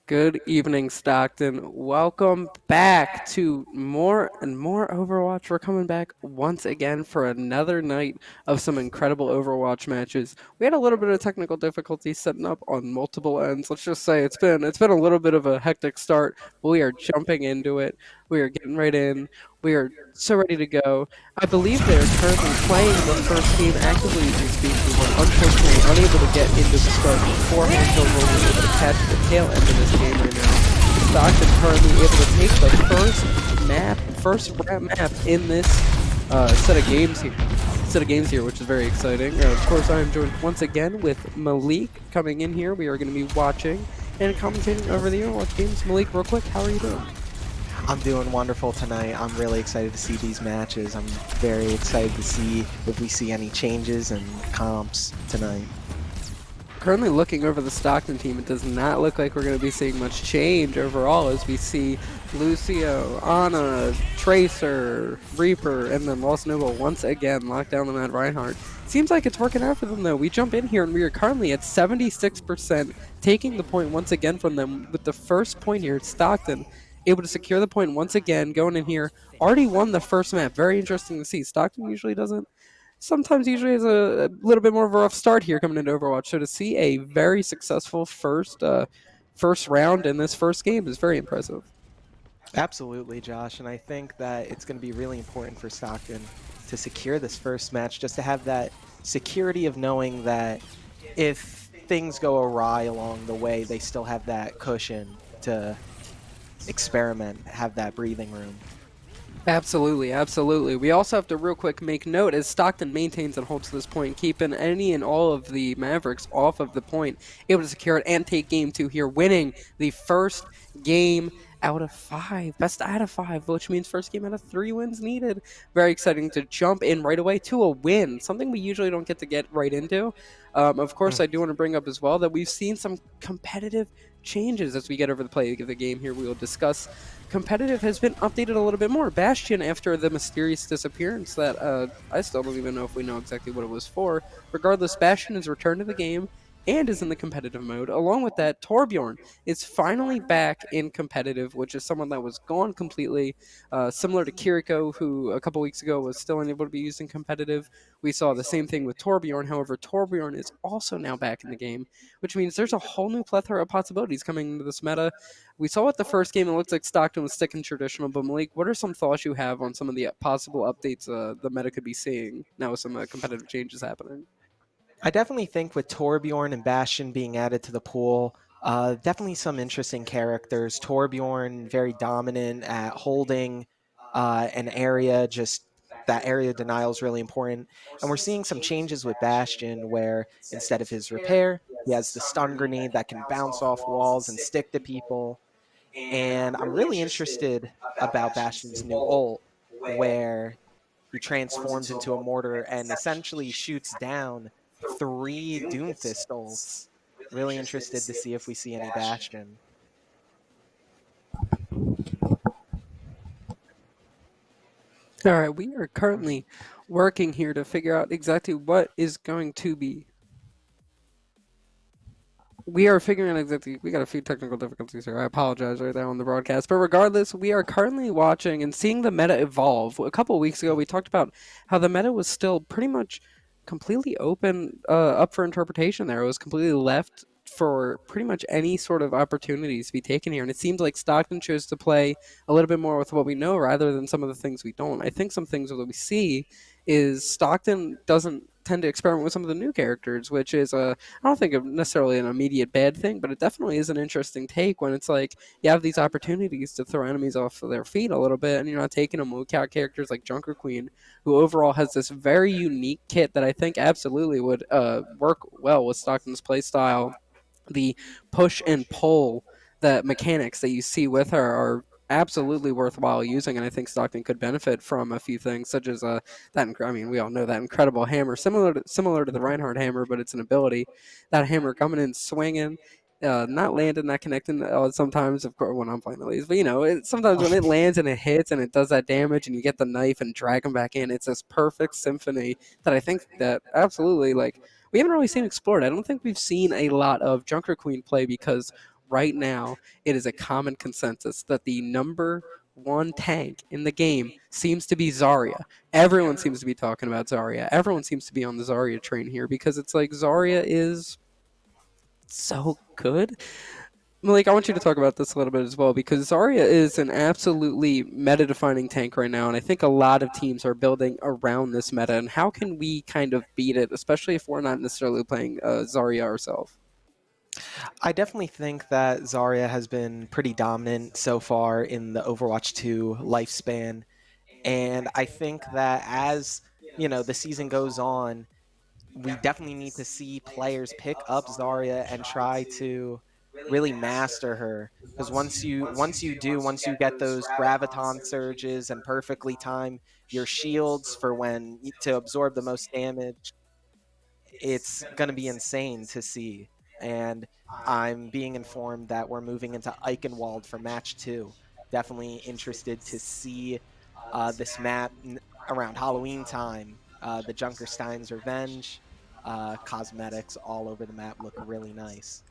Good evening, Stockton. Welcome back to more and more Overwatch. We're coming back once again for another night of some incredible Overwatch matches. We had a little bit of technical difficulty setting up on multiple ends. Let's just say it's been a little bit of a hectic start, but we are jumping into it. We are getting right in. We are so ready to go. I believe they're currently playing the first game actively as we speak. We were unfortunately unable to get into the start beforehand, so we'll be able to catch the tail end of this game right now. Stockton currently able to take the first map in this set of games here, which is very exciting. Of course, I am joined once again with Malik coming in here. We are going to be watching and commentating over the Overwatch games. Malik, real quick, how are you doing? I'm doing wonderful tonight. I'm really excited to see these matches. I'm very excited to see if we see any changes and comps tonight. Currently looking over the Stockton team, it does not look like we're going to be seeing much change overall as we see Lucio, Ana, Tracer, Reaper, and then Lost Noble once again lock down the Mad Reinhardt. Seems like it's working out for them though. We jump in here and we are currently at 76%, taking the point once again from them with the first point here at Stockton. Able to secure the point once again, going in here. Already won the first map. Very interesting to see. Stockton usually has a little bit more of a rough start here coming into Overwatch. So to see a very successful first round in this first game is very impressive. Absolutely, Josh, and I think that it's going to be really important for Stockton to secure this first match, just to have that security of knowing that if things go awry along the way, they still have that cushion to experiment, have that breathing room. Absolutely, absolutely. We also have to real quick make note as Stockton maintains and holds this point, keeping any and all of the Mavericks off of the point, able to secure it and take game two here, winning the first game out of five. Best out of five, which means first game out of 3 wins needed. Very exciting to jump in right away to a win, something we usually don't get to get right into. Of course, I do want to bring up as well that we've seen some competitive changes as we get over the play of the game here. We will discuss competitive has been updated a little bit more. Bastion, after the mysterious disappearance that I still don't even know if we know exactly what it was for. Regardless, Bastion has returned to the game and is in the competitive mode. Along with that, Torbjorn is finally back in competitive, which is someone that was gone completely, similar to Kiriko, who a couple weeks ago was still unable to be used in competitive. We saw the same thing with Torbjorn. However, Torbjorn is also now back in the game, which means there's a whole new plethora of possibilities coming into this meta. We saw it the first game. It looks like Stockton was sticking traditional. But Malik, what are some thoughts you have on some of the possible updates the meta could be seeing now with some competitive changes happening? I definitely think with Torbjorn and Bastion being added to the pool, definitely some interesting characters. Torbjorn, very dominant at holding an area, just that area denial is really important. And we're seeing some changes with Bastion where instead of his repair, he has the stun grenade that can bounce off walls and stick to people. And I'm really interested about Bastion's new ult where he transforms into a mortar and essentially shoots down 3 Doomfist ults. Really interested to see if we see any Bastion. All right, we are currently working here to figure out exactly what is going to be. We are figuring out exactly. We got a few technical difficulties here. I apologize right there on the broadcast. But regardless, we are currently watching and seeing the meta evolve. A couple of weeks ago, we talked about how the meta was still pretty much completely open, up for interpretation there. It was completely left for pretty much any sort of opportunities to be taken here. And it seems like Stockton chose to play a little bit more with what we know rather than some of the things we don't. I think some things that we see is Stockton doesn't tend to experiment with some of the new characters, which is I don't think of necessarily an immediate bad thing, but it definitely is an interesting take when it's like you have these opportunities to throw enemies off of their feet a little bit, and you're not taking them. We count characters like Junker Queen, who overall has this very unique kit that I think absolutely would work well with Stockton's playstyle. The push and pull, the mechanics that you see with her are absolutely worthwhile using, and I think Stockton could benefit from a few things, such as that. I mean, we all know that incredible hammer, similar to the Reinhardt hammer, but it's an ability. That hammer coming in swinging. Not landing, not connecting. Sometimes, of course, when I'm playing at least, but sometimes when it lands and it hits and it does that damage, and you get the knife and drag them back in, it's this perfect symphony that I think that absolutely we haven't really seen explored. I don't think we've seen a lot of Junker Queen play because right now, it is a common consensus that the number one tank in the game seems to be Zarya. Everyone seems to be talking about Zarya. Everyone seems to be on the Zarya train here because it's like Zarya is so good. Malik, I want you to talk about this a little bit as well because Zarya is an absolutely meta defining tank right now, and I think a lot of teams are building around this meta. And how can we kind of beat it, especially if we're not necessarily playing Zarya ourselves? I definitely think that Zarya has been pretty dominant so far in the Overwatch 2 lifespan. And I think that as the season goes on, we definitely need to see players pick up Zarya and try to really master her. Because once you get those graviton surges and perfectly time your shields for when to absorb the most damage, it's going to be insane to see. And I'm being informed that we're moving into Eichenwald for match 2. Definitely interested to see this map around Halloween time. The Junkerstein's Revenge cosmetics all over the map look really nice.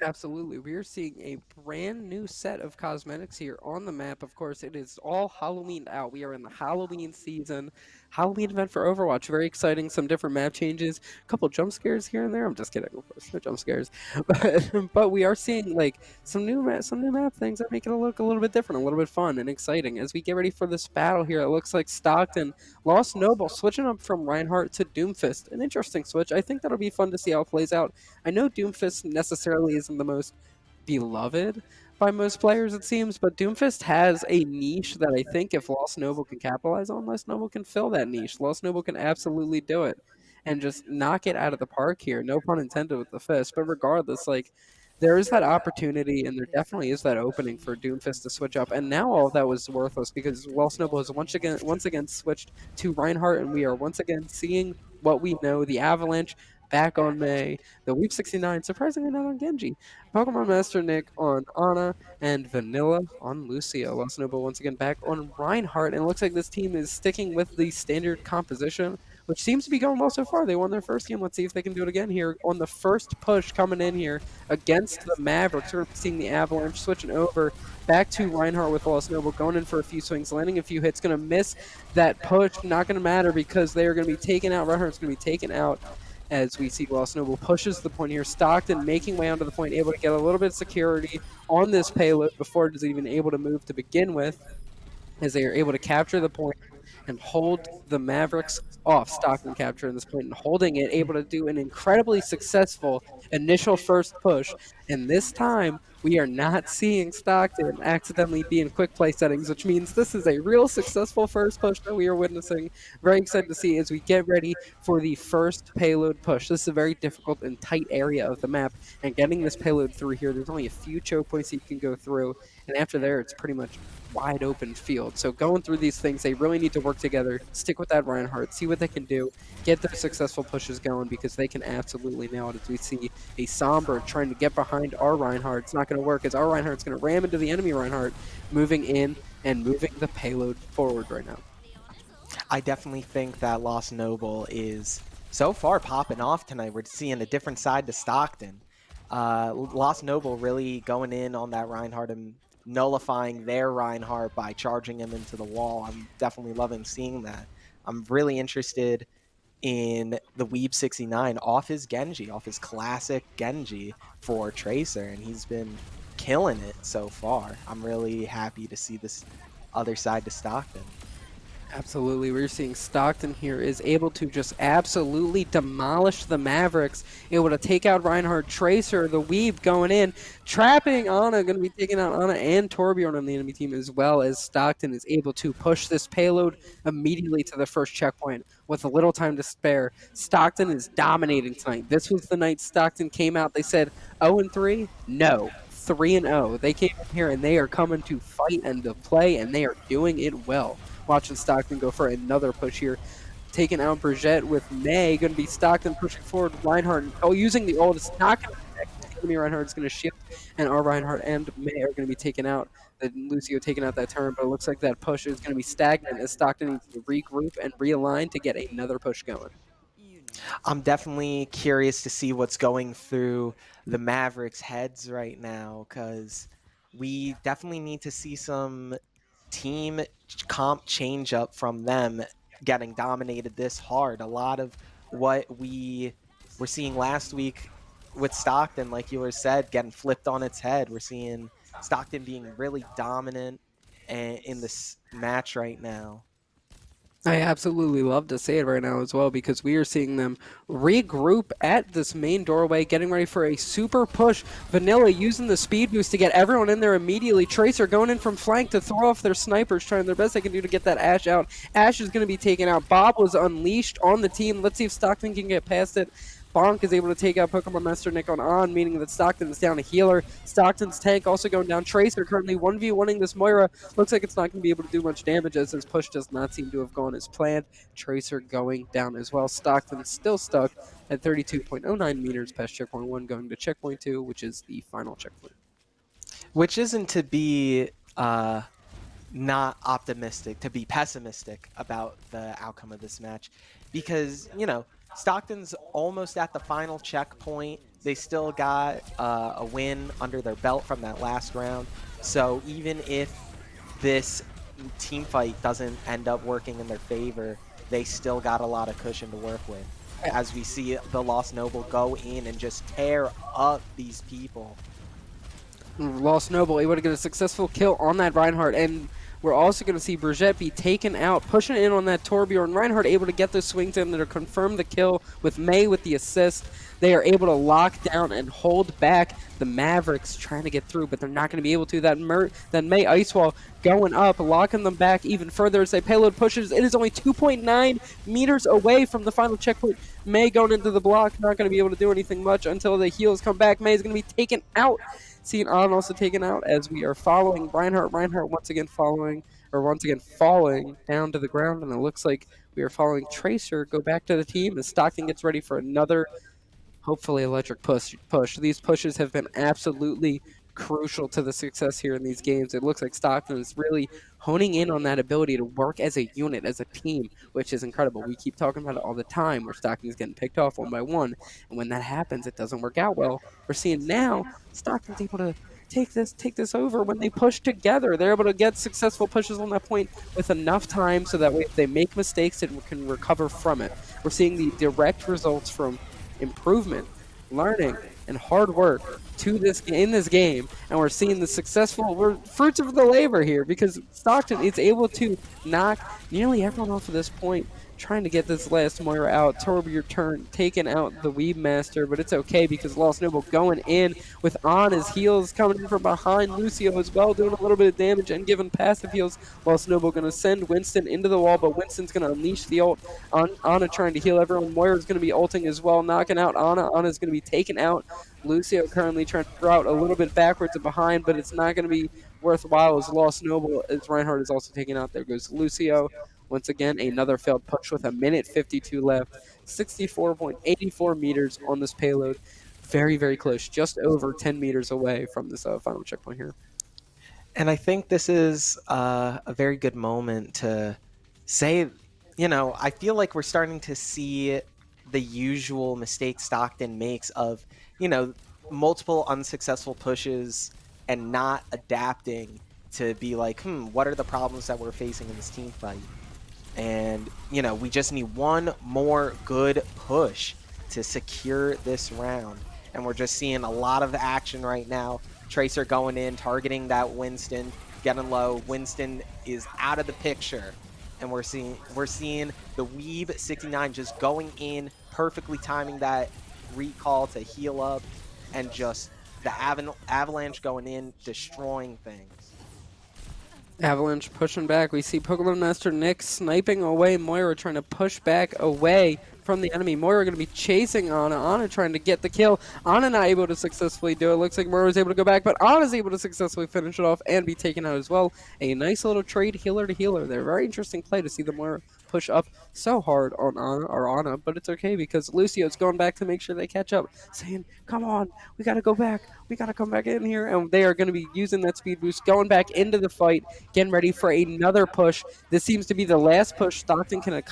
Absolutely. We are seeing a brand new set of cosmetics here on the map. Of course, it is all Halloween out. We are in the Halloween season. Halloween event for Overwatch. Very exciting. Some different map changes. A couple jump scares here and there. I'm just kidding, of course. No jump scares. But we are seeing like some new map things that make it look a little bit different, a little bit fun and exciting. As we get ready for this battle here, it looks like Stockton lost Noble, switching up from Reinhardt to Doomfist. An interesting switch. I think that'll be fun to see how it plays out. I know Doomfist necessarily isn't the most beloved by most players, it seems, but Doomfist has a niche that I think if Lost Noble can capitalize on, Lost Noble can fill that niche. Lost Noble can absolutely do it and just knock it out of the park here. No pun intended with the fist, but regardless, like there is that opportunity and there definitely is that opening for Doomfist to switch up. And now all of that was worthless because Lost Noble has once again switched to Reinhardt, and we are once again seeing what we know, the Avalanche back on May, the Weep 69, surprisingly not on Genji. Pokemon Master Nick on Ana, and Vanilla on Lucio. Lost Noble once again back on Reinhardt, and it looks like this team is sticking with the standard composition, which seems to be going well so far. They won their first game. Let's see if they can do it again here on the first push coming in here against the Mavericks. We're seeing the Avalanche switching over back to Reinhardt with Lost Noble, going in for a few swings, landing a few hits, going to miss that push. Not going to matter because they are going to be taken out. Reinhardt's going to be taken out as we see Lost Noble pushes the point here. Stockton making way onto the point, able to get a little bit of security on this payload before it is even able to move to begin with, as they are able to capture the point and hold the Mavericks off. Stockton capturing this point and holding it, able to do an incredibly successful initial first push. And this time, we are not seeing Stockton accidentally be in quick play settings, which means this is a real successful first push that we are witnessing. Very excited to see as we get ready for the first payload push. This is a very difficult and tight area of the map, and getting this payload through here, there's only a few choke points that you can go through, and after there, it's pretty much wide open field. So going through these things, they really need to work together, stick with that Reinhardt, see what they can do, get their successful pushes going because they can absolutely nail it. As we see a Somber trying to get behind our Reinhardt, it's not going to work as our Reinhardt's going to ram into the enemy Reinhardt, moving in and moving the payload forward right now. I definitely think that Lost Noble is so far popping off tonight. We're seeing a different side to Stockton. Lost Noble really going in on that Reinhardt and nullifying their Reinhardt by charging him into the wall. I'm definitely loving seeing that. I'm really interested in the Weeb 69 off his Genji, off his classic Genji for Tracer, and he's been killing it so far. I'm really happy to see this other side to Stockton. Absolutely. We're seeing Stockton here is able to just absolutely demolish the Mavericks, able to take out Reinhardt, Tracer, the Weave going in, trapping Ana, going to be taking out Ana and Torbjorn on the enemy team as well, as Stockton is able to push this payload immediately to the first checkpoint with a little time to spare. Stockton is dominating tonight. This was the night Stockton came out. They said 0-3? No. 3-0. They came in here and they are coming to fight and to play, and they are doing it well. Watching Stockton go for another push here. Taking out Brigitte with May. Going to be Stockton pushing forward. Reinhardt using the ult. It's not going to connect. Enemy Reinhardt's going to shift. And our Reinhardt and May are going to be taken out. Lucio taking out that turn. But it looks like that push is going to be stagnant as Stockton needs to regroup and realign to get another push going. I'm definitely curious to see what's going through the Mavericks' heads right now because we definitely need to see some team comp change up from them getting dominated this hard. A lot of what we were seeing last week with Stockton, like you were said, getting flipped on its head. We're seeing Stockton being really dominant in this match right now. I absolutely love to say it right now as well because we are seeing them regroup at this main doorway, getting ready for a super push. Vanilla using the speed boost to get everyone in there immediately. Tracer going in from flank to throw off their snipers, trying their best they can do to get that Ash out. Ash is going to be taken out. Bob was unleashed on the team. Let's see if Stockton can get past it. Bonk is able to take out Pokemon Master Nick on, meaning that Stockton is down a healer. Stockton's tank also going down. Tracer currently 1v1ing this Moira. Looks like it's not going to be able to do much damage as his push does not seem to have gone as planned. Tracer going down as well. Stockton still stuck at 32.09 meters past checkpoint 1, going to checkpoint 2, which is the final checkpoint. Which isn't to be not optimistic, to be pessimistic about the outcome of this match because, Stockton's almost at the final checkpoint. They still got a win under their belt from that last round. So even if this team fight doesn't end up working in their favor, they still got a lot of cushion to work with. As we see the Lost Noble go in and just tear up these people. Lost Noble able to get a successful kill on that Reinhardt, and we're also going to see Brigitte be taken out, pushing in on that Torbjorn. Reinhardt able to get the swings in to confirm the kill with May with the assist. They are able to lock down and hold back the Mavericks trying to get through, but they're not going to be able to. That May Ice Wall going up, locking them back even further as they payload pushes. It is only 2.9 meters away from the final checkpoint. May going into the block, not going to be able to do anything much until the heals come back. May is going to be taken out. Seeing On also taken out as we are following Reinhardt. Reinhardt once again falling down to the ground, and it looks like we are following Tracer go back to the team as Stockton gets ready for another, hopefully, electric push. These pushes have been absolutely crucial to the success here in these games. It looks like Stockton is really honing in on that ability to work as a unit, as a team, which is incredible. We keep talking about it all the time where Stockton is getting picked off one by one, and when that happens, it doesn't work out well. We're seeing now Stockton's able to take this over when they push together. They're able to get successful pushes on that point with enough time so that way if they make mistakes, it can recover from it. We're seeing the direct results from improvement, learning, and hard work in this game, and we're seeing the successful fruits of the labor here because Stockton is able to knock nearly everyone off of this point, trying to get this last Moira out. Torbjorn turn taking out the Weeb Master, but it's okay because Lost Noble going in with On his heals coming in from behind. Lucio as well doing a little bit of damage and giving passive heals. Lost Noble going to send Winston into the wall, but Winston's going to unleash the ult. Ana trying to heal everyone. Moira's going to be ulting as well, knocking out Ana. Ana's going to be taken out. Lucio currently trying to throw out a little bit backwards and behind, but it's not going to be worthwhile as Lost Noble, as Reinhardt is also taken out. There goes Lucio. Once again, another failed push with a minute 52 left. 64.84 meters on this payload. Very, very close. Just over 10 meters away from this final checkpoint here. And I think this is a very good moment to say, I feel like we're starting to see the usual mistake Stockton makes of, multiple unsuccessful pushes and not adapting to be like, what are the problems that we're facing in this team fight? And, we just need one more good push to secure this round. And we're just seeing a lot of action right now. Tracer going in, targeting that Winston, getting low. Winston is out of the picture. And we're seeing the Weeb 69 just going in, perfectly timing that recall to heal up, and just the Avalanche going in, destroying things. Avalanche pushing back. We see Pokemon Master Nick sniping away Moira, trying to push back away from the enemy. Moira going to be chasing Ana. Ana trying to get the kill. Ana not able to successfully do it. Looks like Moira was able to go back, but Ana's able to successfully finish it off and be taken out as well. A nice little trade healer to healer there. Very interesting play to see the Moira push up so hard on Anna, but it's okay because Lucio's going back to make sure they catch up, saying, "Come on, we gotta go back. We gotta come back in here." And they are going to be using that speed boost, going back into the fight, getting ready for another push. This seems to be the last push Stockton can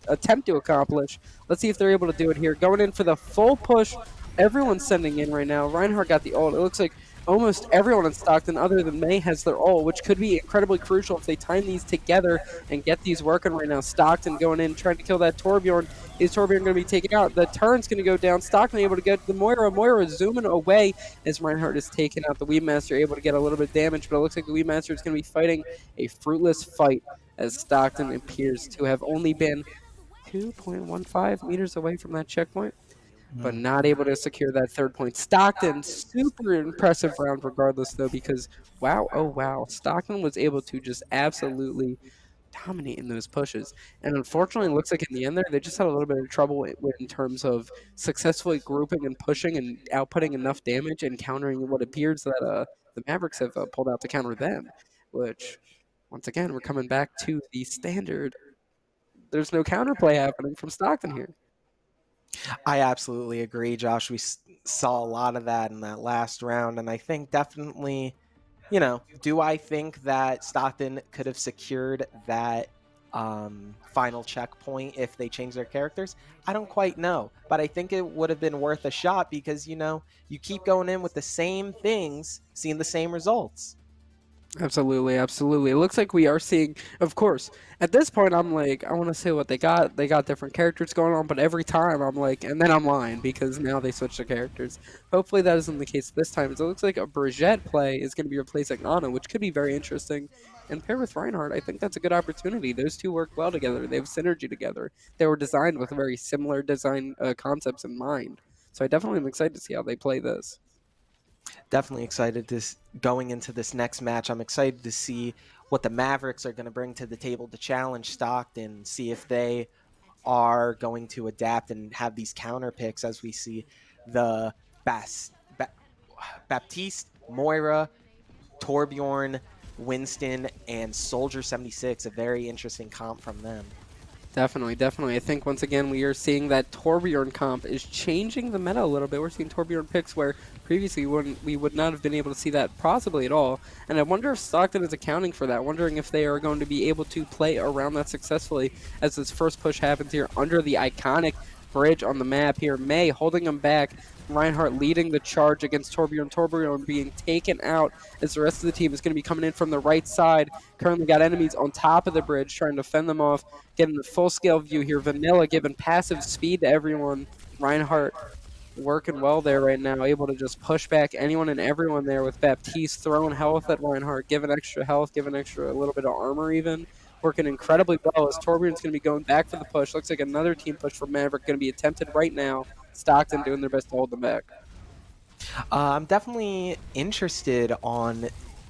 attempt to accomplish. Let's see if they're able to do it here. Going in for the full push. Everyone's sending in right now. Reinhardt got the ult. It looks like almost everyone in Stockton, other than May, has their ult, which could be incredibly crucial if they time these together and get these working right now. Stockton going in, trying to kill that Torbjorn. Is Torbjorn going to be taken out? The turn's going to go down. Stockton able to get the Moira. Moira zooming away as Reinhardt is taken out. The Weedmaster able to get a little bit of damage, but it looks like the Weedmaster is going to be fighting a fruitless fight as Stockton appears to have only been 2.15 meters away from that checkpoint, but not able to secure that third point. Stockton, super impressive round regardless, though, because wow, oh wow, Stockton was able to just absolutely dominate in those pushes. And unfortunately, it looks like in the end there, they just had a little bit of trouble in terms of successfully grouping and pushing and outputting enough damage and countering what appears that the Mavericks have pulled out to counter them, which, once again, we're coming back to the standard. There's no counterplay happening from Stockton here. I absolutely agree, Josh. We saw a lot of that in that last round, and I think definitely, do I think that Stockton could have secured that final checkpoint if they changed their characters? I don't quite know, but I think it would have been worth a shot because, you keep going in with the same things, seeing the same results. Absolutely, absolutely. It looks like we are seeing, of course, at this point, I'm like, I want to say what they got. They got different characters going on, but every time I'm like, and then I'm lying because now they switched the characters. Hopefully that isn't the case this time. So it looks like a Brigitte play is going to be replacing Ana, which could be very interesting. And paired with Reinhardt, I think that's a good opportunity. Those two work well together. They have synergy together. They were designed with very similar design concepts in mind. So I definitely am excited to see how they play this. Definitely excited to going into this next match. I'm excited to see what the Mavericks are going to bring to the table to challenge Stockton, see if they are going to adapt and have these counter picks as we see the Baptiste, Moira, Torbjorn, Winston, and Soldier 76. A very interesting comp from them. Definitely, definitely. I think once again we are seeing that Torbjorn comp is changing the meta a little bit. We're seeing Torbjorn picks where previously we would not have been able to see that possibly at all. And I wonder if Stockton is accounting for that, wondering if they are going to be able to play around that successfully as this first push happens here under the iconic bridge on the map here. May holding him back. Reinhardt leading the charge against Torbjorn. Torbjorn being taken out as the rest of the team is going to be coming in from the right side. Currently got enemies on top of the bridge trying to fend them off. Getting the full-scale view here. Vanilla giving passive speed to everyone. Reinhardt working well there right now, able to just push back anyone and everyone there with Baptiste throwing health at Reinhardt, giving extra health, giving extra a little bit of armor even. Working incredibly well as Torbjorn's going to be going back for the push. Looks like another team push for Maverick going to be attempted right now. Stockton doing their best to hold them back. I'm definitely interested on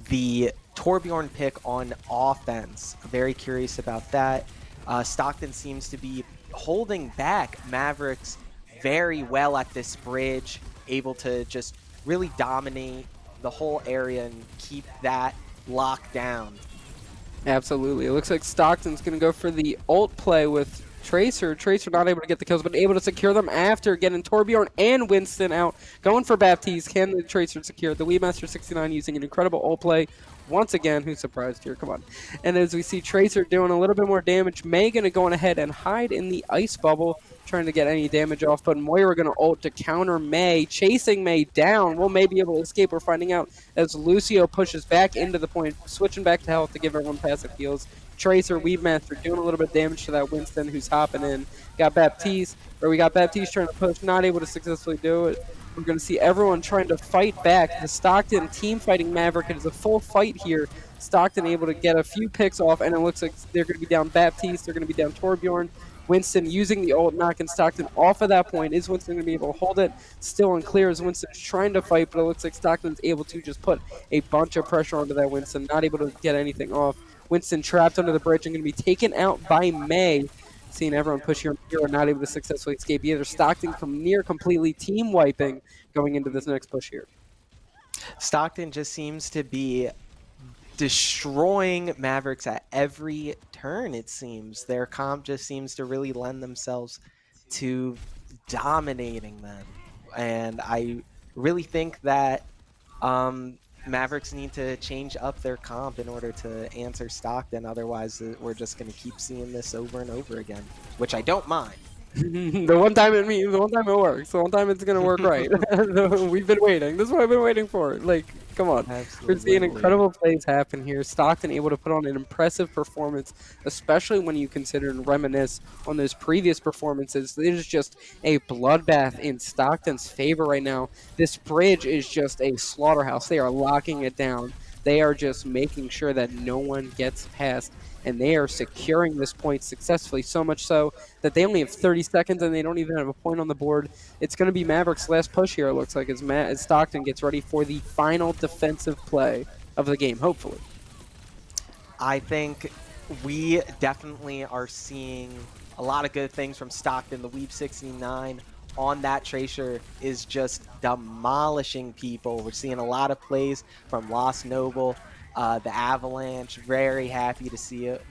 the Torbjorn pick on offense. Very curious about that. Stockton seems to be holding back Mavericks very well at this bridge, able to just really dominate the whole area and keep that locked down. Absolutely. It looks like Stockton's going to go for the ult play with Tracer. Tracer not able to get the kills, but able to secure them after getting Torbjorn and Winston out. Going for Baptiste. Can the Tracer secure? The Weedmaster 69 using an incredible ult play. Once again, who's surprised here? Come on. And as we see Tracer doing a little bit more damage, May going to go on ahead and hide in the ice bubble, trying to get any damage off, but Moira going to ult to counter May, chasing May down. Will May be able to escape? We're finding out as Lucio pushes back into the point, switching back to health to give everyone passive heals. Tracer, Weedmaster doing a little bit of damage to that Winston who's hopping in. We got Baptiste trying to push, not able to successfully do it. We're going to see everyone trying to fight back. The Stockton team fighting Maverick. It is a full fight here. Stockton able to get a few picks off, and it looks like they're going to be down Baptiste. They're going to be down Torbjorn. Winston using the ult, knocking Stockton off of that point. Is Winston going to be able to hold it? Still unclear as Winston's trying to fight, but it looks like Stockton's able to just put a bunch of pressure onto that Winston, not able to get anything off. Winston trapped under the bridge and going to be taken out by May. Seeing everyone push here and not able to successfully escape either. Stockton from near completely team wiping going into this next push here. Stockton just seems to be destroying Mavericks at every turn, it seems. Their comp just seems to really lend themselves to dominating them. And I really think that Mavericks need to change up their comp in order to answer Stockton. Otherwise, we're just going to keep seeing this over and over again, which I don't mind. The one time it works, the one time it's gonna work right. We've been waiting. This is what I've been waiting for. Like, come on. We're seeing Absolutely. incredible plays happen here. Stockton able to put on an impressive performance, especially when you consider and reminisce on those previous performances. It is just a bloodbath in Stockton's favor right now. This bridge is just a slaughterhouse. They are locking it down. They are just making sure that no one gets past, and they are securing this point successfully, so much so that they only have 30 seconds and they don't even have a point on the board. It's going to be Maverick's last push here, it looks like, as Stockton gets ready for the final defensive play of the game, hopefully. I think we definitely are seeing a lot of good things from Stockton. The Weeb 69 on that Tracer is just demolishing people. We're seeing a lot of plays from Lost Noble, the Avalanche. Very happy to see it.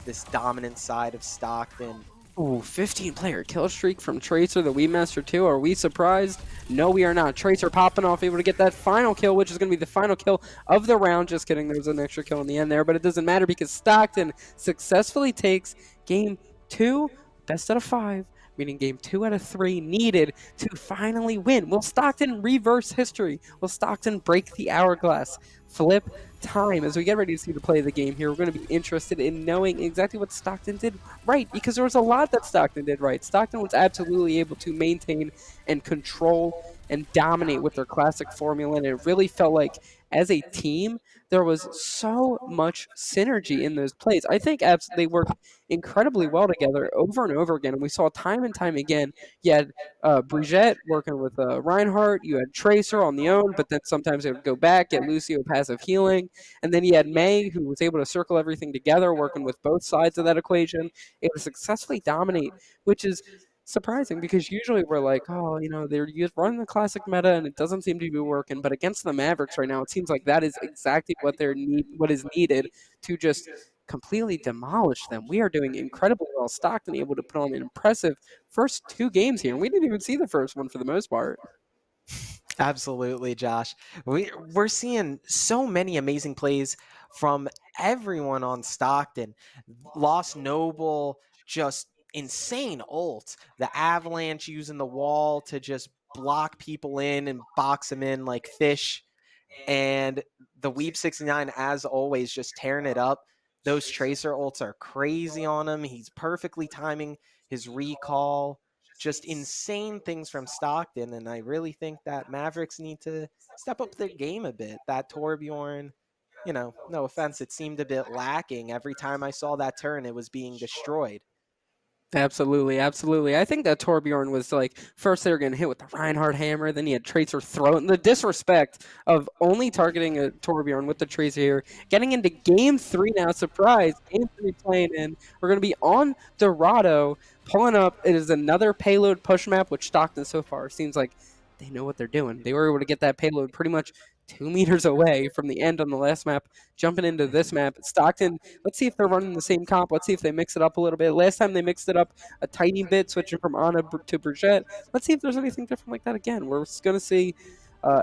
This dominant side of Stockton. Ooh, 15-player kill streak from Tracer, the Weedmaster 2. Are we surprised? No, we are not. Tracer popping off, able to get that final kill, which is going to be the final kill of the round. Just kidding, there was an extra kill in the end there, but it doesn't matter because Stockton successfully takes game 2, best out of 5, meaning game 2 out of 3 needed to finally win. Will Stockton reverse history? Will Stockton break the hourglass? Flip time. As we get ready to see the play of the game here, we're going to be interested in knowing exactly what Stockton did right, because there was a lot that Stockton did right. Stockton was absolutely able to maintain and control and dominate with their classic formula, and it really felt like as a team there was so much synergy in those plays. I think they worked incredibly well together over and over again, and we saw time and time again. You had Brigitte working with Reinhardt, you had Tracer on the own, but then sometimes it would go back, get Lucio passive healing, and then you had May, who was able to circle everything together, working with both sides of that equation, able to successfully dominate, which is surprising because usually we're like, oh, they're running the classic meta and it doesn't seem to be working. But against the Mavericks right now, it seems like that is exactly what is needed to just completely demolish them. We are doing incredibly well. Stockton able to put on an impressive first 2 games here, and we didn't even see the first one for the most part. Absolutely, Josh. We're seeing so many amazing plays from everyone on Stockton. Lost Noble, just insane ult. The Avalanche using the wall to just block people in and box them in like fish. And the Weeb 69, as always, just tearing it up. Those Tracer ults are crazy on him. He's perfectly timing his recall. Just insane things from Stockton. And I really think that Mavericks need to step up their game a bit. That Torbjorn, no offense, it seemed a bit lacking. Every time I saw that turn, it was being destroyed. Absolutely, absolutely. I think that Torbjorn was like, first they were getting hit with the Reinhardt hammer, then he had Tracer throw it. The disrespect of only targeting a Torbjorn with the Tracer here. Getting into game 3 now, surprise, game 3 playing in. We're going to be on Dorado, pulling up. It is another payload push map, which Stockton so far seems like they know what they're doing. They were able to get that payload pretty much 2 meters away from the end on the last map, jumping into this map. Stockton, let's see if they're running the same comp. Let's see if they mix it up a little bit. Last time they mixed it up a tiny bit, switching from Ana to Brigitte. Let's see if there's anything different like that again. We're going to see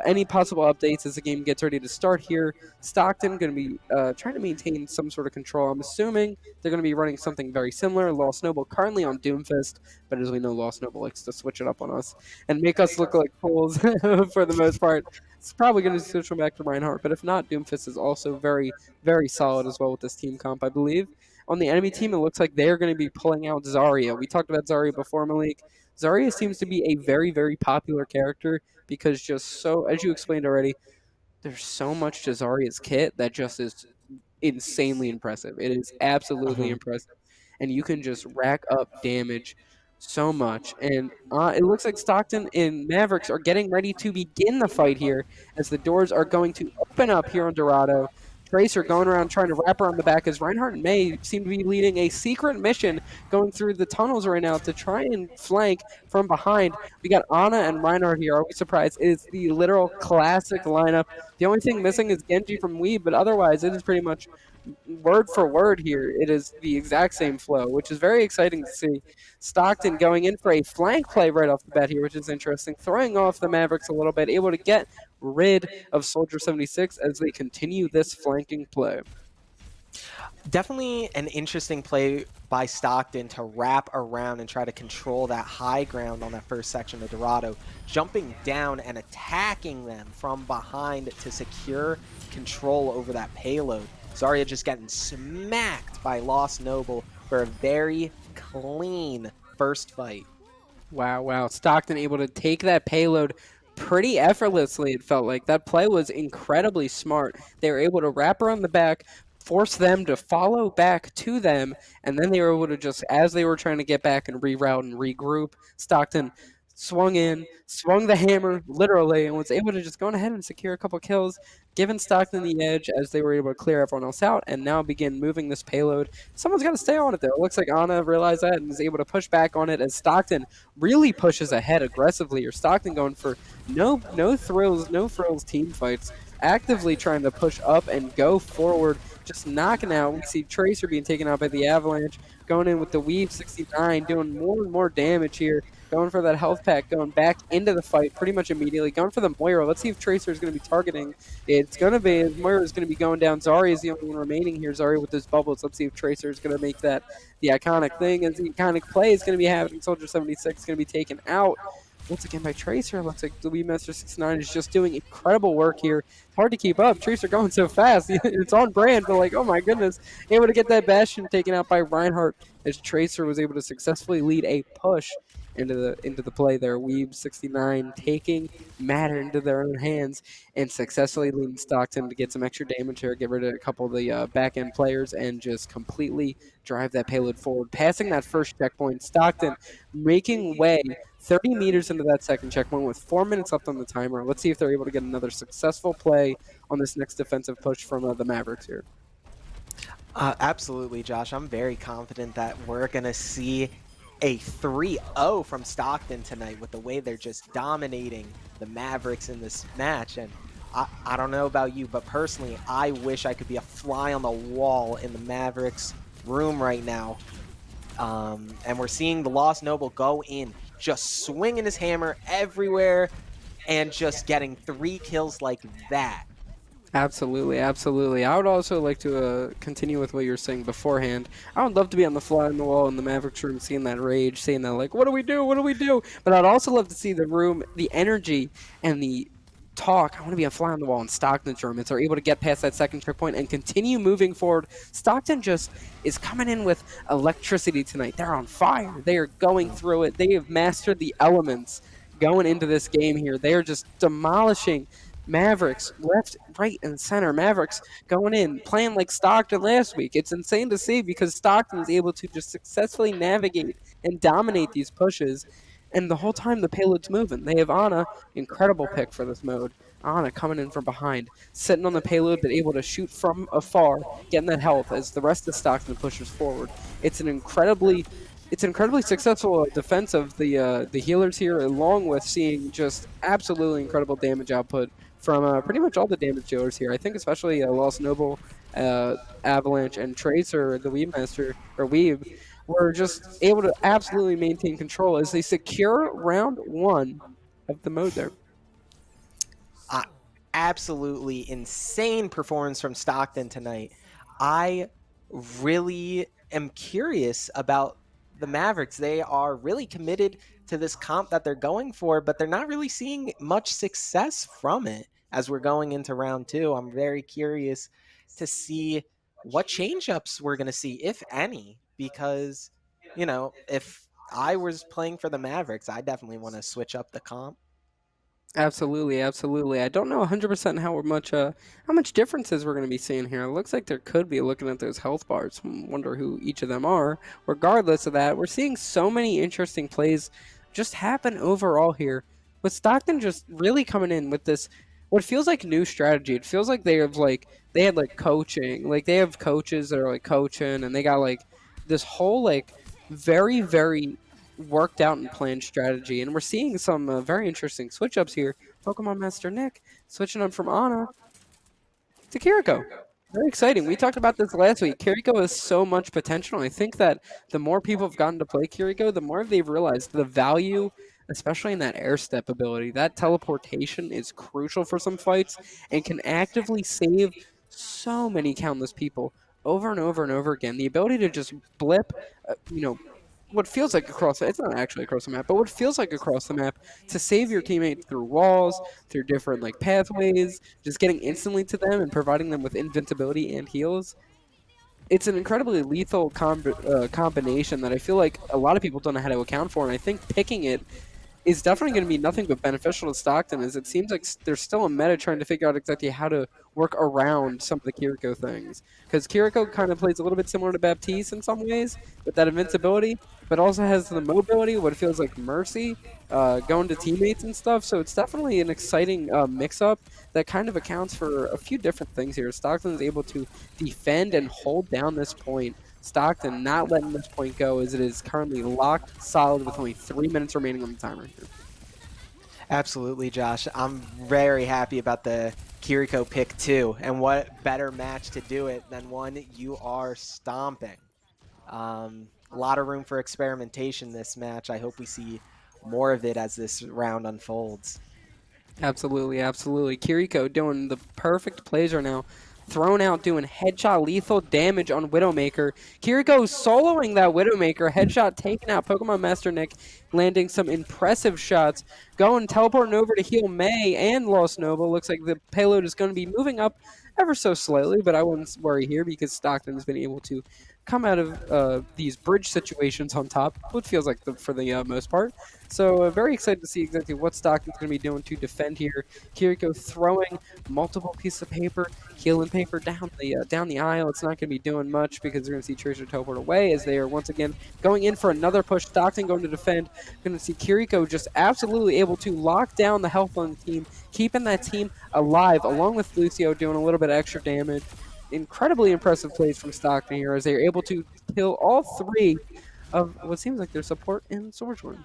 any possible updates as the game gets ready to start here. Stockton going to be trying to maintain some sort of control. I'm assuming they're going to be running something very similar. Lost Noble currently on Doomfist, but as we know, Lost Noble likes to switch it up on us and make us look like fools for the most part. It's probably going to switch them back to Reinhardt, but if not, Doomfist is also very, very solid as well with this team comp, I believe. On the enemy team, it looks like they're going to be pulling out Zarya. We talked about Zarya before, Malik. Zarya seems to be a very, very popular character because just so, as you explained already, there's so much to Zarya's kit that just is insanely impressive. It is absolutely Mhm. impressive. And you can just rack up damage so much. And it looks like Stockton and Mavericks are getting ready to begin the fight here as the doors are going to open up here on Dorado. Tracer going around trying to wrap around the back as Reinhardt and May seem to be leading a secret mission going through the tunnels right now to try and flank from behind. We got Ana and Reinhardt here. Are we surprised? It is the literal classic lineup. The only thing missing is Genji from Weeb, but otherwise it is pretty much word for word here. It is the exact same flow, which is very exciting to see. Stockton going in for a flank play right off the bat here, which is interesting, throwing off the Mavericks a little bit, able to get rid of Soldier 76 as they continue this flanking play. Definitely an interesting play by Stockton to wrap around and try to control that high ground on that first section of Dorado, jumping down and attacking them from behind to secure control over that payload. Zarya just getting smacked by Lost Noble for a very clean first fight. Wow. Stockton able to take that payload pretty effortlessly, it felt like. That play was incredibly smart. They were able to wrap around the back, force them to follow back to them, and then they were able to just, as they were trying to get back and reroute and regroup, Stockton swung in, swung the hammer, literally, and was able to just go on ahead and secure a couple kills, giving Stockton the edge as they were able to clear everyone else out and now begin moving this payload. Someone's got to stay on it, though. It looks like Ana realized that and is able to push back on it as Stockton really pushes ahead aggressively. Or Stockton going for no frills team fights, actively trying to push up and go forward, just knocking out. We see Tracer being taken out by the Avalanche, going in with the Weave 69, doing more and more damage here, going for that health pack, going back into the fight pretty much immediately, going for the Moira. Let's see if Tracer is going to be targeting. It's going to be, Moira is going to be going down. Zarya is the only one remaining here. Zarya with his bubbles. Let's see if Tracer is going to make that the iconic thing, as the iconic play is going to be happening. Soldier 76 is going to be taken out once again by Tracer. Looks like the Master 69 is just doing incredible work here. It's hard to keep up. Tracer going so fast. It's on brand, but like, oh my goodness. Able to get that Bastion taken out by Reinhardt as Tracer was able to successfully lead a push into the play there. Weeb 69 taking matter into their own hands and successfully leading Stockton to get some extra damage here, get rid of a couple of the back end players, and just completely drive that payload forward. Passing that first checkpoint, Stockton making way 30 meters into that second checkpoint with 4 minutes left on the timer. Let's see if they're able to get another successful play on this next defensive push from the Mavericks here. Absolutely, Josh. I'm very confident that we're going to see a 3-0 from Stockton tonight with the way they're just dominating the Mavericks in this match. And I don't know about you, but personally, I wish I could be a fly on the wall in the Mavericks room right now. And we're seeing the Lost Noble go in, just swinging his hammer everywhere and just getting 3 kills like that. Absolutely. I would also like to continue with what you were saying beforehand. I would love to be on the fly on the wall in the Mavericks room, seeing that rage, seeing that, like, what do we do? But I'd also love to see the room, the energy, and the talk. I want to be a fly on the wall in Stockton's room as they're able to get past that second checkpoint and continue moving forward. Stockton just is coming in with electricity tonight. They're on fire. They are going through it. They have mastered the elements going into this game here. They are just demolishing Mavericks left, right, and center. Mavericks going in, playing like Stockton last week. It's insane to see because Stockton is able to just successfully navigate and dominate these pushes. And the whole time the payload's moving. They have Ana, incredible pick for this mode. Ana coming in from behind, sitting on the payload, but able to shoot from afar, getting that health as the rest of Stockton pushes forward. It's an incredibly successful defense of the healers here, along with seeing just absolutely incredible damage output from pretty much all the damage dealers here. I think especially Lost Noble, Avalanche, and Tracer, the Weeb Master, or Weeb, were just able to absolutely maintain control as they secure round 1 of the mode there. Absolutely insane performance from Stockton tonight. I really am curious about the Mavericks. They are really committed to this comp that they're going for, but they're not really seeing much success from it as we're going into round 2. I'm very curious to see what change-ups we're going to see, if any, because, you know, if I was playing for the Mavericks, I definitely want to switch up the comp. Absolutely. I don't know 100% how much differences we're going to be seeing here. It looks like there could be, looking at those health bars. Wonder who each of them are. Regardless of that, we're seeing so many interesting plays just happen overall here, with Stockton just really coming in with this what feels like new strategy. It feels like they had like coaching, like they have coaches that are like coaching, and they got like this whole like very worked out and planned strategy. And we're seeing some very interesting switch ups here. Pokemon Master Nick switching up from Ana to Kiriko. Very exciting. We talked about this last week. Kiriko has so much potential. I think that the more people have gotten to play Kiriko, the more they've realized the value, especially in that air step ability. That teleportation is crucial for some fights and can actively save so many countless people over and over and over again. The ability to just blip, what feels like across it's not actually across the map, but what feels like across the map to save your teammates through walls, through different like pathways, just getting instantly to them and providing them with invincibility and heals. It's an incredibly lethal combination that I feel like a lot of people don't know how to account for, and I think picking it is definitely going to be nothing but beneficial to Stockton, as it seems like there's still a meta trying to figure out exactly how to work around some of the Kiriko things. Because Kiriko kind of plays a little bit similar to Baptiste in some ways, with that invincibility, but also has the mobility, what feels like Mercy, going to teammates and stuff. So it's definitely an exciting mix-up that kind of accounts for a few different things here. Stockton is able to defend and hold down this point. Stockton not letting this point go, as it is currently locked solid with only 3 minutes remaining on the timer here. Absolutely, Josh. I'm very happy about the Kiriko pick too. And what better match to do it than one you are stomping. A lot of room for experimentation this match. I hope we see more of it as this round unfolds. Absolutely, absolutely. Kiriko doing the perfect plays right now. Thrown out, doing headshot lethal damage on Widowmaker. Kiriko soloing that Widowmaker. Headshot taking out Pokemon Master Nick, landing some impressive shots. Going, teleporting over to heal May and Lost Nova. Looks like the payload is going to be moving up ever so slightly, but I wouldn't worry here because Stockton has been able to come out of these bridge situations on top, what feels like for the most part. So very excited to see exactly what Stockton's going to be doing to defend here. Kiriko throwing multiple pieces of paper, healing paper down the aisle. It's not going to be doing much because we're going to see Tracer teleport away as they are once again going in for another push. Stockton going to defend. Going to see Kiriko just absolutely able to lock down the health on the team, keeping that team alive, along with Lucio doing a little bit of extra damage. Incredibly impressive plays from Stockton here as they are able to kill all three of what seems like their support in Swordsworn.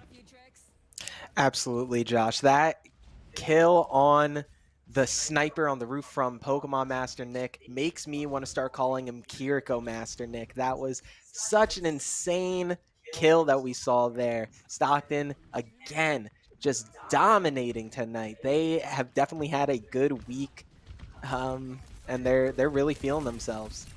Absolutely, Josh. That kill on the sniper on the roof from Pokemon Master Nick makes me want to start calling him Kiriko Master Nick. That was such an insane kill that we saw there. Stockton, again, just dominating tonight. They have definitely had a good week, and they're really feeling themselves.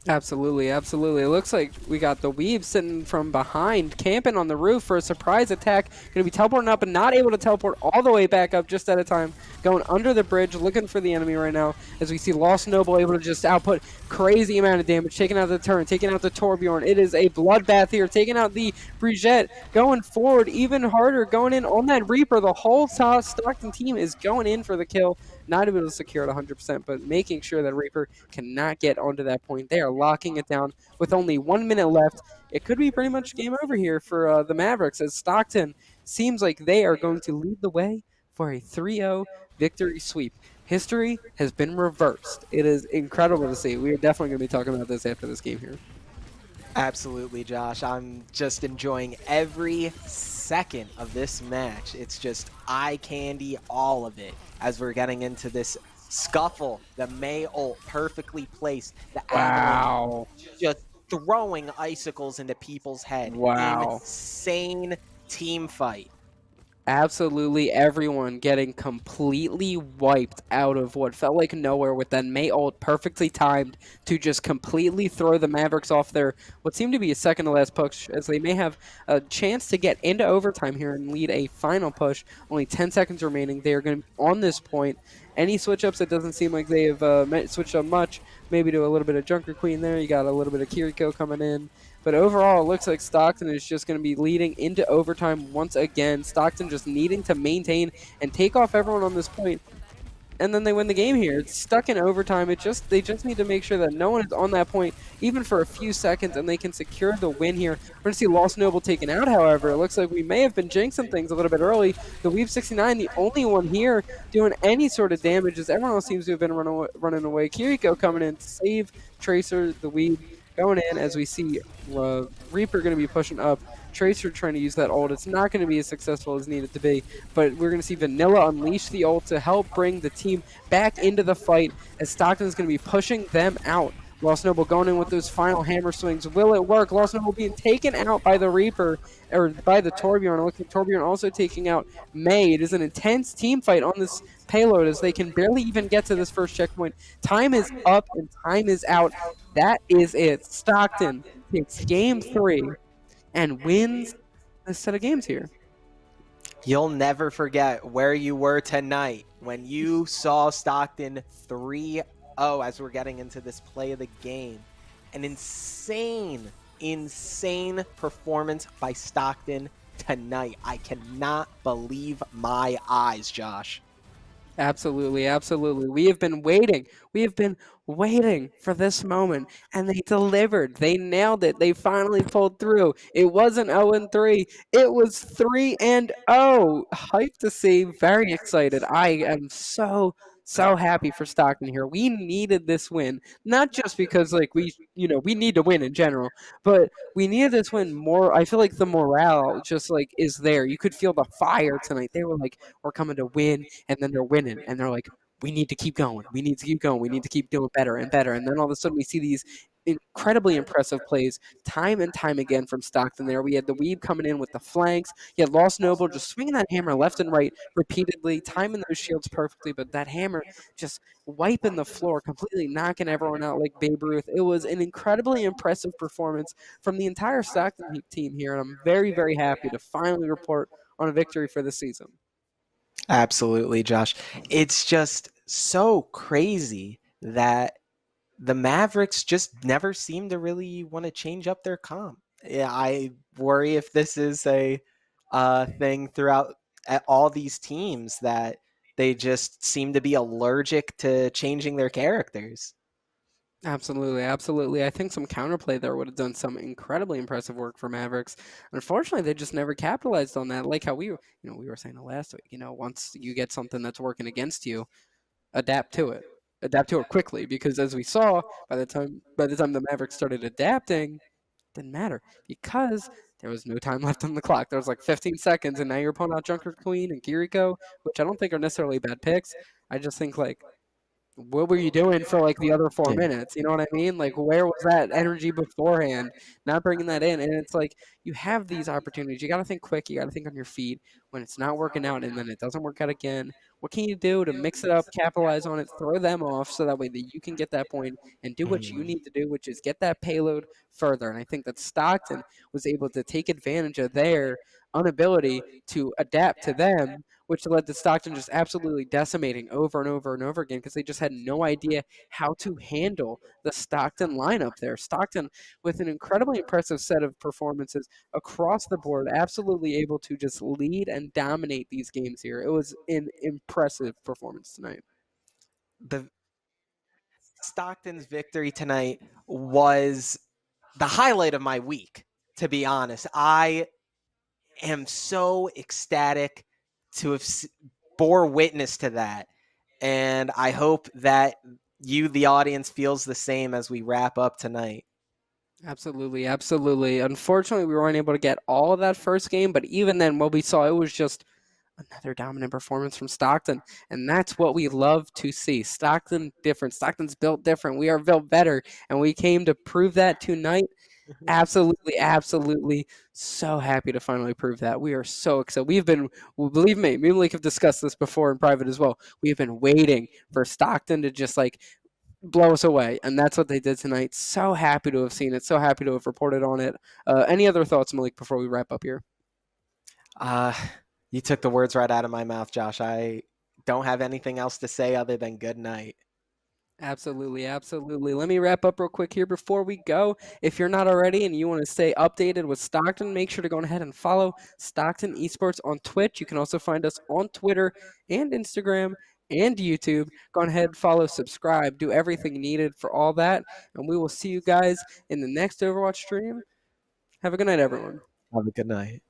Absolutely, absolutely. It looks like we got the Weave sitting from behind, camping on the roof for a surprise attack. Going to be teleporting up and not able to teleport all the way back up just at a time. Going under the bridge, looking for the enemy right now. As we see Lost Noble able to just output crazy amount of damage, taking out the turn, taking out the Torbjorn. It is a bloodbath here, taking out the Brigitte, going forward even harder, going in on that Reaper. The whole Stockton team is going in for the kill. Not able to secure it 100%, but making sure that Reaper cannot get onto that point. They are locking it down with only 1 minute left. It could be pretty much game over here for the Mavericks, as Stockton seems like they are going to lead the way for a 3-0 victory sweep. History has been reversed. It is incredible to see. We are definitely going to be talking about this after this game here. Absolutely, Josh. I'm just enjoying every second of this match. It's just eye candy, all of it, as we're getting into this scuffle. The May ult perfectly placed. The Wow. just throwing icicles into people's head. Wow. Insane team fight. Absolutely everyone getting completely wiped out of what felt like nowhere, with that May ult perfectly timed to just completely throw the Mavericks off their what seemed to be a second to last push, as they may have a chance to get into overtime here and lead a final push. Only 10 seconds remaining. They are going to be on this point. Any switch ups, it doesn't seem like they have switched up much. Maybe to a little bit of Junker Queen there. You got a little bit of Kiriko coming in. But overall, it looks like Stockton is just going to be leading into overtime once again. Stockton just needing to maintain and take off everyone on this point. and then they win the game here. It's stuck in overtime. They just need to make sure that no one is on that point, even for a few seconds, and they can secure the win here. We're going to see Lost Noble taken out, however. It looks like we may have been jinxing things a little bit early. The Weave 69, the only one here doing any sort of damage, as everyone else seems to have been running away. Kiriko coming in to save Tracer, the Weave going in as we see Reaper going to be pushing up. Tracer trying to use that ult. It's not going to be as successful as needed to be, but we're going to see Vanilla unleash the ult to help bring the team back into the fight as Stockton is going to be pushing them out. Lost Noble going in with those final hammer swings. Will it work? Lost Noble being taken out by the Reaper, or by the Torbjorn. It looks like Torbjorn also taking out May. It is an intense team fight on this payload as they can barely even get to this first checkpoint. Time is up and time is out. That is it. Stockton takes game 3 and wins a set of games here. You'll never forget where you were tonight when you saw Stockton 3-0 as we're getting into this play of the game. An insane performance by Stockton tonight. I cannot believe my eyes, Josh. Absolutely, absolutely. We have been waiting. We have been waiting for this moment, and they delivered. They nailed it. They finally pulled through. It wasn't 0-3. It was 3-0. Hype to see. Very excited. I am so happy for Stockton here. We needed this win, not just because like we need to win in general, but we needed this win more. I feel like the morale just like is there. You could feel the fire tonight. They were like, we're coming to win, and then they're winning, and they're like, we need to keep going. We need to keep going. We need to keep doing better and better. And then all of a sudden we see these incredibly impressive plays time and time again from Stockton there. We had the Weeb coming in with the flanks. You had Lost Noble just swinging that hammer left and right repeatedly, timing those shields perfectly, but that hammer just wiping the floor, completely knocking everyone out like Babe Ruth. It was an incredibly impressive performance from the entire Stockton team here, and I'm very, very happy to finally report on a victory for the season. Absolutely, Josh. It's just so crazy that the Mavericks just never seem to really want to change up their comp. Yeah, I worry if this is a thing throughout all these teams that they just seem to be allergic to changing their characters. Absolutely, absolutely. I think some counterplay there would have done some incredibly impressive work for Mavericks. Unfortunately, they just never capitalized on that. Like how we were saying it last week. Once you get something that's working against you, adapt to it. Adapt to it quickly, because as we saw, by the time the Mavericks started adapting, it didn't matter because there was no time left on the clock. There was like 15 seconds, and now you're pulling out Junker Queen and Kiriko, which I don't think are necessarily bad picks. I just think like what were you doing for like the other 4 minutes? You know what I mean? Like, where was that energy beforehand? Not bringing that in, and it's like you have these opportunities. You got to think quick. You got to think on your feet when it's not working out, and then it doesn't work out again. What can you do to mix it up, capitalize on it, throw them off, so that way that you can get that point and do what you Mhm. need to do, which is get that payload further. And I think that Stockton was able to take advantage of their inability to adapt to them, which led to Stockton just absolutely decimating over and over and over again because they just had no idea how to handle the Stockton lineup there. Stockton, with an incredibly impressive set of performances across the board, absolutely able to just lead and dominate these games here. It was an impressive performance tonight. The Stockton's victory tonight was the highlight of my week, to be honest. I am so ecstatic to have bore witness to that. And I hope that you, the audience, feels the same as we wrap up tonight. Absolutely, absolutely. Unfortunately, we weren't able to get all of that first game, but even then, what we saw, it was just another dominant performance from Stockton, and that's what we love to see. Stockton different. Stockton's built different. We are built better, and we came to prove that tonight. Absolutely, absolutely. So happy to finally prove that. We are so excited. Well, believe me and Malik have discussed this before in private as well. We have been waiting for Stockton to just like blow us away, and that's what they did tonight. So happy to have seen it. So happy to have reported on it. Any other thoughts, Malik, before we wrap up here? Uh, you took the words right out of my mouth, Josh. I don't have anything else to say other than good night. Absolutely, absolutely. Let me wrap up real quick here before we go. If you're not already and you want to stay updated with Stockton, make sure to go ahead and follow Stockton Esports on Twitch. You can also find us on Twitter and Instagram and YouTube. Go ahead, follow, subscribe, do everything needed for all that, and we will see you guys in the next Overwatch stream. Have a good night, everyone. Have a good night.